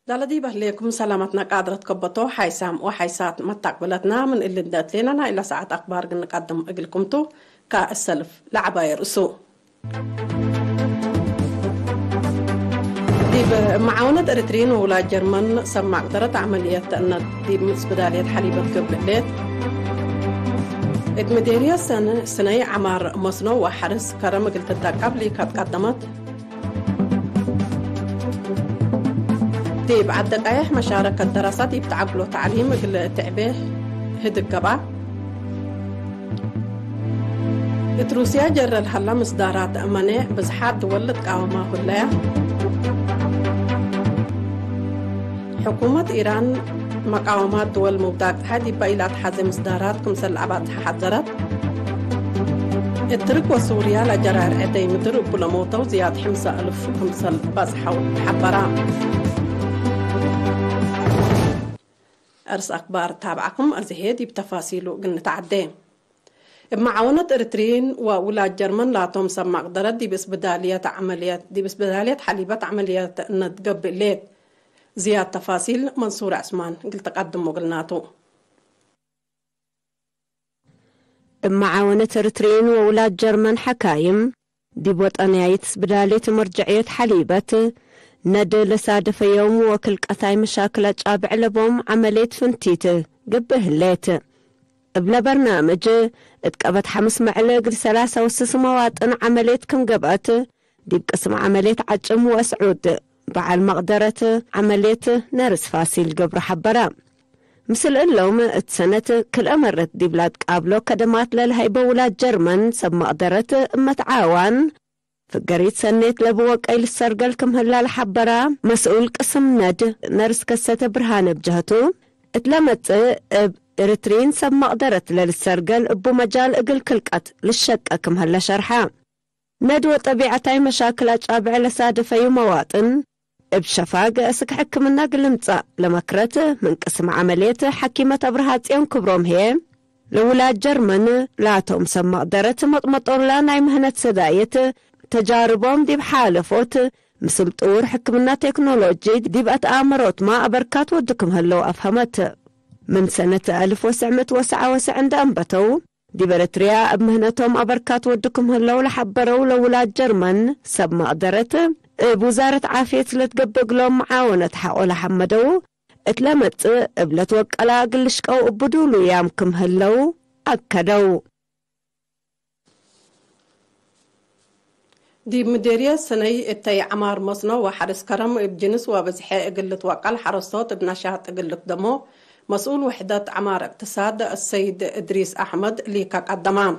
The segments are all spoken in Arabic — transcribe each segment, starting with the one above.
دالدي بهليكم سلامتنا قادرة كبطو حيسام وحيسات متقبلتنا من اللي ندات لنا إلى ساعة أخبار نقدم أقلكمتو كالسلف لعباير أسو ديب معاونة أريترين ولا جرمن سمع قدرت عملية أن ديب مسبدالية حليبة قبلت ادمديريا سنة عمار مصنو وحرس كرم قلت الدقاب لي قدمت ديب عدقايح مشاركة دراسات يبتعقلوا تعليم التعبيه هدق قبع روسيا جر الحلا مصدارات أمانة بزحات دولة قاومة كلها حكومة إيران مقاومات دول مبداك هذه بايلات حزم مصدارات كمسل عباد حذرت الترك وسوريا لجرار عدي مدر بلموتا وزياد 5000 كمسل بزحو حبرا أرس أخبار تابعكم أزهيدي بتفاصيله قلنا تعدين بمعاونة إريترين وولاد جرمن لا تمسم مقدرة دي بس بدالية حليبات عمليات نتقبل ليت زياد تفاصيل منصور عثمان قلت تقدم وقلناتو بمعاونة إريترين وولاد جرمن حكايم دي بوطنية بدالية مرجعية حليبات ند لسادف يوم وكل قثاي مشاكل جابع لبوم عملية فنتيت قبه الليت بلا برنامج اتقبت 5 معلق ل3 و6 مواطن عملية كم قبات دي بقسم عملية عجم واسعود بعد مقدرة عملية نرس فاسيل قبر حبرا مثل اللوم اتسنة كل أمرت دي بلاد قابلو كدمات للهيبة ولاد جرمن سب مقدرة متعاون فقريت سنيت لبوك أيل السرقل كم هلال حبرا مسؤول قسم ند نرس كسة برهان بجهته اتلمت إريترين سب مقدرة للسرقل ابو مجال اقل كلقت للشك كم هلا شرحا ندوة طبيعتي مشاكل أجابع لسادفي مواطن بشفاق اسك حكمنا قلمتا لمكرته من قسم عمليته حكيمة برهاتيون كبروم هي لولاد جرمن لاتهم سب مقدرة مطمطور لانا مهنة سدايته تجاربهم دي بحالفوت مثل طور حكمنا تكنولوجي دي بأتآمروت ما أبركات ودكم هلو أفهمت من سنة 1999 عند أنبتو دي بريتريا بمهنتهم أبركات ودكم هلو لحبروا لولاد جرمن سب مقدرت بوزارة عافية لتقبق لهم معاونة حقو لحمدو اتلمت بلت وقلا قلشقو بدولو يامكم هلو أكدو دي مديرية سنة التي عمار مصنو وحرس كرم بجنس وبزحاء قلت وقال حرصات بنشاط قلت دمو مسؤول وحدة عمار اقتصاد السيد إدريس أحمد اللي كقدمان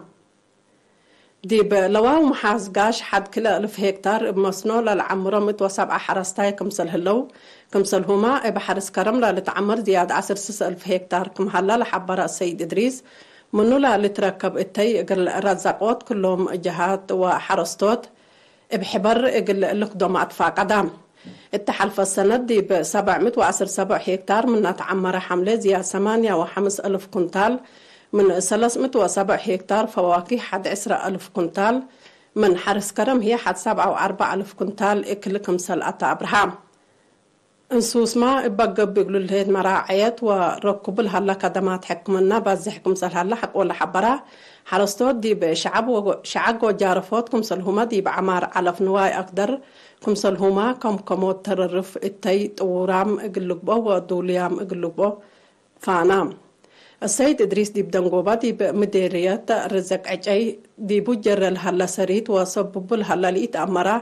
دي بلواو محاز قاش حد كلا 1000 هكتار بمصنو للعمرة متوسبع حرستاي كمسل هلو كمسل هما بحرس كرم لتعمر زياد 10,000 هكتار كم هلا لحبر السيد إدريس منو لتركب التي رزقوت كلهم جهات وحرستوت بحبر القدوم أطفاء قدام التحالف السند دي ب 717 هكتار من تعمر حملة زياد 8,500 كنتال من 307 هكتار فواكه حد 10,000 كنتال من حرس كرم هي حد 7,400 كنتال اكل كمسل أتا أبرهام انسوس ما بقى بيقولوا لهيد مراعيات وركب الهلا كدمات حكمنا بازح كمسل هلا حق ولا حبرا حرستوت دي بشعب وجارفوت كمسل هما دي بعمار على فنواي أقدر كمسل هما كموت تررف التي طورام اقلقبو ودوليام اقلقبو فانام السيد إدريس دي بدنقوبة دي بمديرية رزق عجي دي بجر الهلا سريت وصبب الهلا ليت أمرا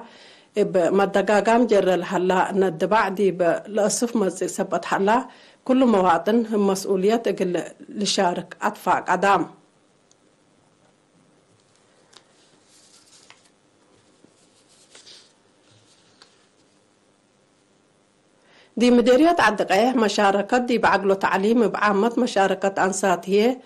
بمدقاقام جر الهلا ندبع دي بلأصف مزيق سبت هلا كل مواطن هم مسؤولية لشارك أطفاء قدام دي مديرية عدقاية مشاركة دي بعقلو تعليم بعامة مشاركة أنسات هي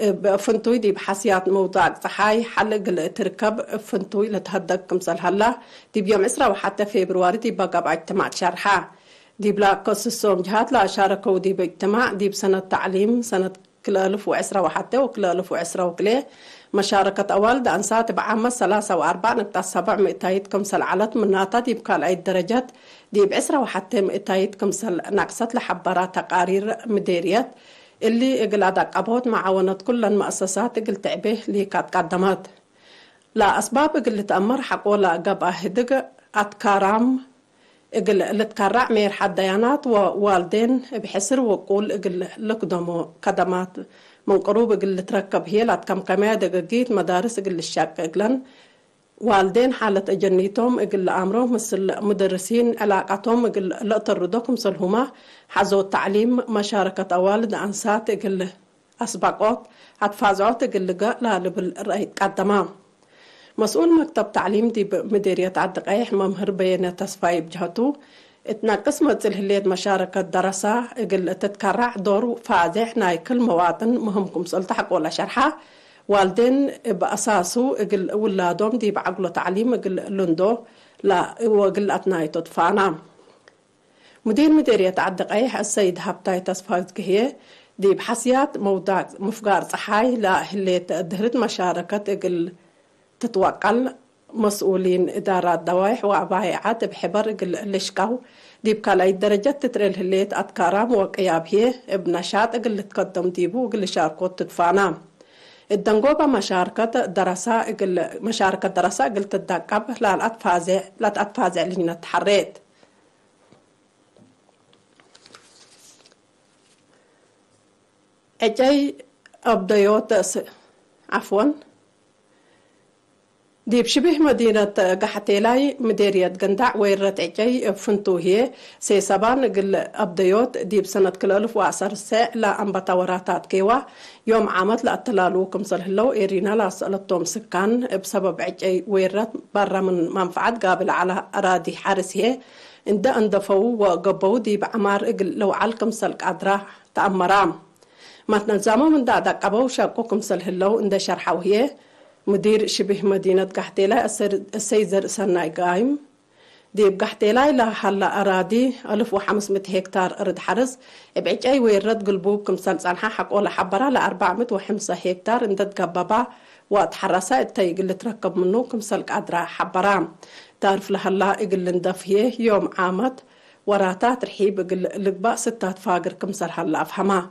بفنتوي دي بحسيات موضوع صحاي حلق تركب فنتوي لتهدق كمسل هلا دي بيوم 10 وحتى فبراير دي بقى بعد تمات شرحة دي بلا قصصهم جهات لا شاركوا دي باجتماع دي بسنة تعليم سنة كل 1010 وحتى وكل 1010 وكله مشاركة أول دا أنسات بعامة 3.4 مئتايد كمسل علت مناطة دي بكال أي درجات دي بعسرة وحتى مئتايد كمسل نقصت لحبارات تقارير مديريات اللي اقل عدق أبوت معاونة كل المؤسسات اقل تعبه اللي كانت قدمات لا أسباب اقل تأمر حقولا قبا هدق أتكارام اقل لتكرع مير حديانات ووالدين بحسر وقول اقل لقدمو قدمات من قروب اقل تركب هي لاتكم كما دقيت مدارس اقل الشاق اقلن والدين حالة اجنيتهم اقل امرهم مثل مدرسين علاقاتهم اقل لأطردوكم مثل هما حزو التعليم مشاركة والد انسات اقل اسباقات هتفازعات اقل لقاء لا لبالرأي قدمام مسؤول مكتب تعليم دي بمديرية عدقايح ممهر بيانة تصفاي بجهته اتناقص مزل هليد مشاركة دراسة اقل تتكرع دور فازح ناي كل مواطن مهمكم سلطحق ولا شرحة والدين بأساسه اقل ولادهم دي بعقله تعليم اقل لندو لا وقل اتناي تدفعنا مدير مديرية عدقايح السيد هبتاي تصفاي هي دي بحسيات موضوع مفقار صحاي لا هليد دهرت مشاركة اقل تتوكل مسؤولين إدارات دوايح وعبايعات بحبر الاشكاو دي بكالاي درجات تتريل هليت أتكارام وقياب هي بنشاط اقل تقدم ديبو اقل شاركوت تدفعنا الدنقوبة مشاركة دراسة اقل تدقب لا أتفازع لنا تحريت اجاي أبديوت عفوا دي بشبه مدينة قحتيلاي مديرية قندع ويرت عجي فنتوهي سيسابان قل أبديوت دي بسنة كل 1010 الساء لا أنبتا وراتات كيوا يوم عامت لأتلالو كمسل هلو إيرينا لا سألتهم سكان بسبب عجي ويرت برا من منفعات قابل على أراضي حارسيه اندفعوا وقبوا دي بعمار قل لو عالكمسل قادرة تأمرام ما تنزامو من دا قبوا شاكو كمسل هلو اند شرحوا هي مدير شبه مدينة قحتيلاي السيد زرسناي قايم دي بقحتيلاي لا حلا أراضي 1500 هكتار أرض حرس بعجاي ويرد قلبوب كمسال صنحا حق ولا حبرا ل 405 هكتار اندت قبابا واتحرسا التايق اللي تركب منه كمسال قادرة حبرا تعرف لهلا اقل اندفيه يوم عامت وراتات رحيب اقل لقباء 6 فاقر كمسال هلا أفهما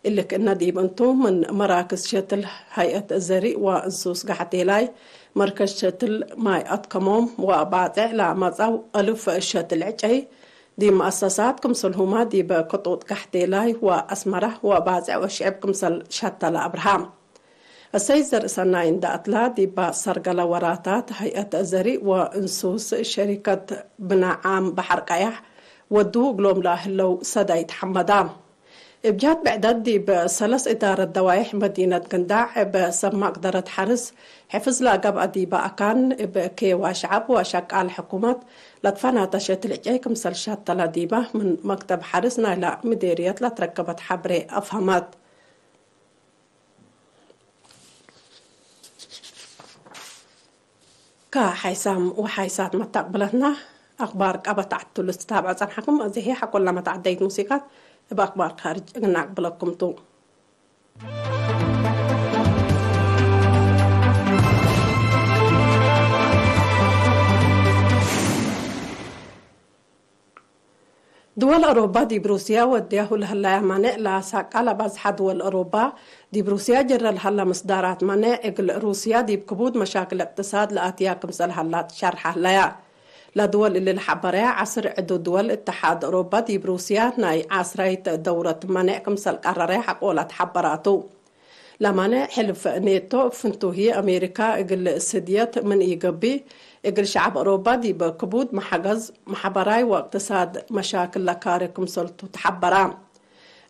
اللي كنا ديب انتم من مراكز شتل هيئة الزريق وانسوس قحتيلاي مركز شتل ماي أتكموم وبعضع لعمزاو ألف شتل عجي دي مؤسسات كمسل هما دي بقطوط قحتيلاي وأسمره وبعضع وشعب كمسل شتل أبرهام السيد زرسناين دا أطلا دي بسرقل وراتات هيئة الزريق وانسوس شركة بناء عام بحر قيح ودو قلوم لاهلو سدايد حمدام بجات بعدد دي بسلس إدارة دوايح مدينة قنداع بسمى قدرة حرس حفظ لاقب أدي بأكان بكي وشعب وشاك الحكومات لطفانا تشت العجاي كمسل شات تلاديبة من مكتب حرس نايلا مديرية لتركبت حبري أفهمات كحيسام وحيسات ما تقبلتنا أخبار قبط عدتو الاستتابع عن حكم أزيهي حكو لما تعديت موسيقى بأخبار خارج نقبلكم تو دول أوروبا دي بروسيا وديه لهلا منع لا ساقال بازح دول أوروبا دي بروسيا جرى لهلا مصدرات منع إقل روسيا دي بكبود مشاكل اقتصاد لآتيا كمسل هلا شرحه لها لدول اللي الحبرية عصر عدو دول اتحاد أوروبا دي بروسيا ناي عصرية دورة منع كمسل قررية حقولة حبراتو لمنع حلف نيتو فنتوهي أمريكا إقل السديات من إيقابي إقل شعب أوروبا دي بكبود محجز محبراي واقتصاد مشاكل لكاري كمسل تحبرام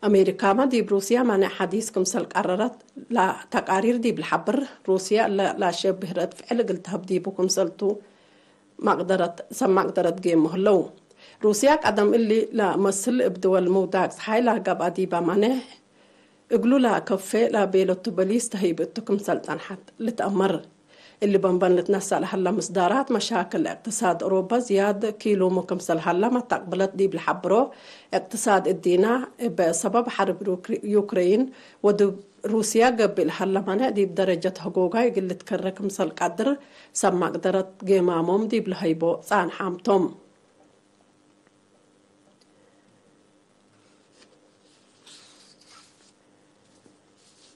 أمريكا ما دي بروسيا منع حديث كمسل قررت لا تقارير دي بالحبر روسيا لا شبه رد فعل قلتها بدي بكمسلتو ما قدرت جيم هلو روسيا قدم اللي لا مثل بدول موداكس هاي لا قب أديبا منه اقلوا لا كفي لا بيلوتو بليس تهيبتكم سلطان حد لتأمر اللي بنبنت نسال هلا مصدارات مشاكل اقتصاد أوروبا زياد كيلو مكمسل هلا ما تقبلت دي بالحبرو اقتصاد الدينا بسبب حرب يوكرين ودو روسيا قبل هلا منع دي بدرجة حقوقها يقل تكرك مسل قدر سما قدرت قيمامهم دي بالهيبو صان حامتهم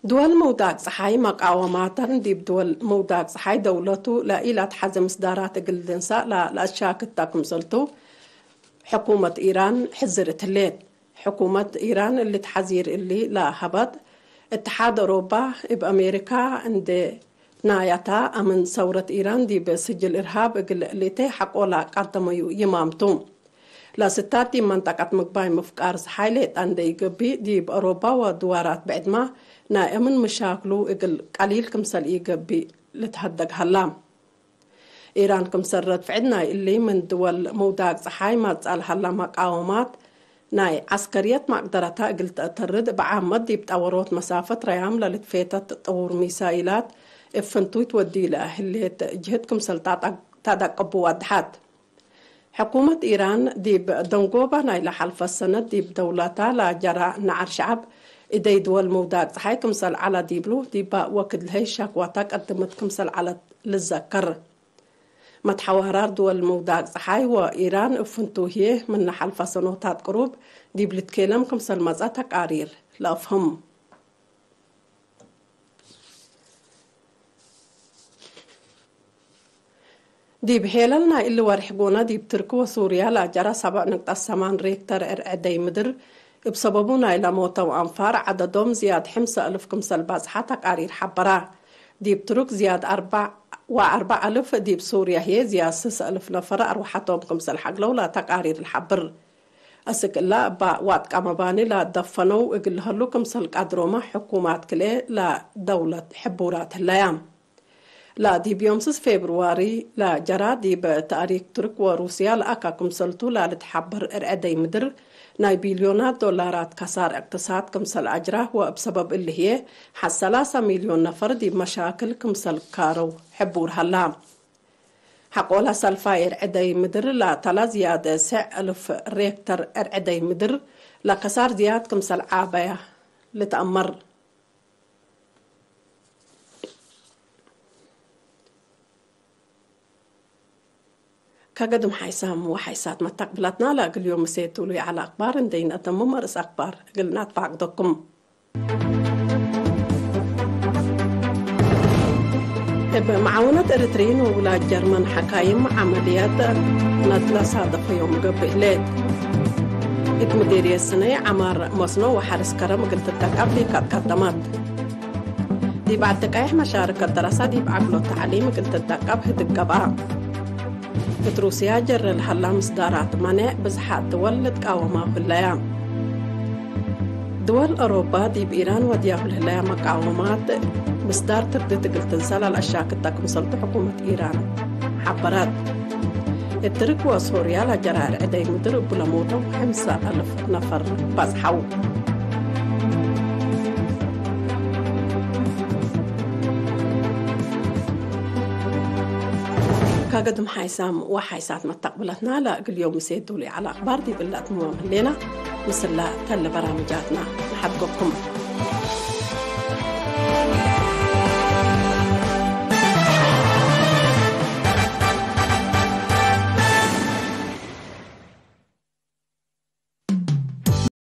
دول موداق صحاي مقاوماتن دي بدول موداق صحاي دولته لا إلا تحزم إصدارات قلدنسا لا أشياء كتاكم سلطو حكومة إيران حزرت الليل حكومة إيران اللي تحذير اللي لا هبط اتحاد أوروبا بأمريكا عند نايتا أمن ثورة إيران دي بسجل إرهاب اللي تحق ولا قدموا يمامتون لا ستات دي منطقة مقباي مفكار صحايلة عند يقبي دي بأوروبا ودوارات بعد ما نائمن مشاكلو قليل كمسل يقبي لتهدق هلام إيران كمسرد فعدنا اللي من دول موداق صحاي ما تسأل هلا مقاومات ناي عسكريات ما قدرتها قلت أترد بعامد دي بتأوروت مسافة ريام للتفيتة تطور ميسايلات افنتوي تودي لأهلية جهدكم سلطات تدقب وادحات حكومة إيران دي بدنقوبة ناي لحلف السنة دي بدولتها لا جرى نعر شعب إدي دول موداق صحاي كمسل على ديبلو دي با وكد لهي شاكواتا قدمت كمسل على للذكر متحوارات دول موداق صحاي وإيران افنتوهيه من حلف سنوات قروب دي بلتكلم كمسل مزاتا قارير لأفهم دي بحيلنا اللي ورحقونا دي بتركوا سوريا لا جرى 7.8 ريكتر ارعدي مدر بسببونا إلى موت وأنفار عددهم زياد 5,000 كمسل باز حتى قارير حبرا دي بترك زياد 4,000 دي بسوريا هي زياد 6,000 نفر أروحتهم كمسل حقلو لا تقارير الحبر أسك الله با وات كامباني لا دفنوا إقلهلو كمسل قادروما حكومات كلي لا دولة حبورات اللايام لا دي بيوم 6 فبراير لا جرى دي بتاريخ ترك وروسيا لأكا كمسلتو لا لتحبر ارعدي مدر ناي بليونات دولارات كسار اقتصاد كمسل أجره وبسبب اللي هي حس 3 مليون نفر دي مشاكل كمسل كارو حبور هلام حقولا سلفاير ارعدي مدر لا تلا زيادة 9,000 ريكتر ارعدي مدر لا كسار زياد كمسل عابية لتأمر كقدم حيسام وحيسات ما تقبلتنا لا قل يوم سيتولي على أخبار ندين أتم مرس أخبار قلنا تفاقدكم معاونة إريترين وولاد جرمن حكايم عمليات نتلا صادق يوم قبل ليت مديرية السنة عمار مصنوع وحارس كرم قلت التقابلي قدمت دي بعد تقايح مشاركة الدراسة دي بعقلو التعليم قلت التقاب هدقبا روسيا جر الحلا مصدارات منع بزحات دول تقاومها في اللايام دول أوروبا دي بإيران وديا في اللايام مقاومات مصدار تردد قلت انسال الأشياء كتاك مسلط حكومة إيران حبرات الترك وسوريا لجرار عدي مدرب لموتو 5,000 نفر بزحو كقدم حيسام وحيسات ما تقبلتنا لا قل يوم سيدوا لي على أخبار دي بالله تمام لنا مثل تل برامجاتنا لحقكم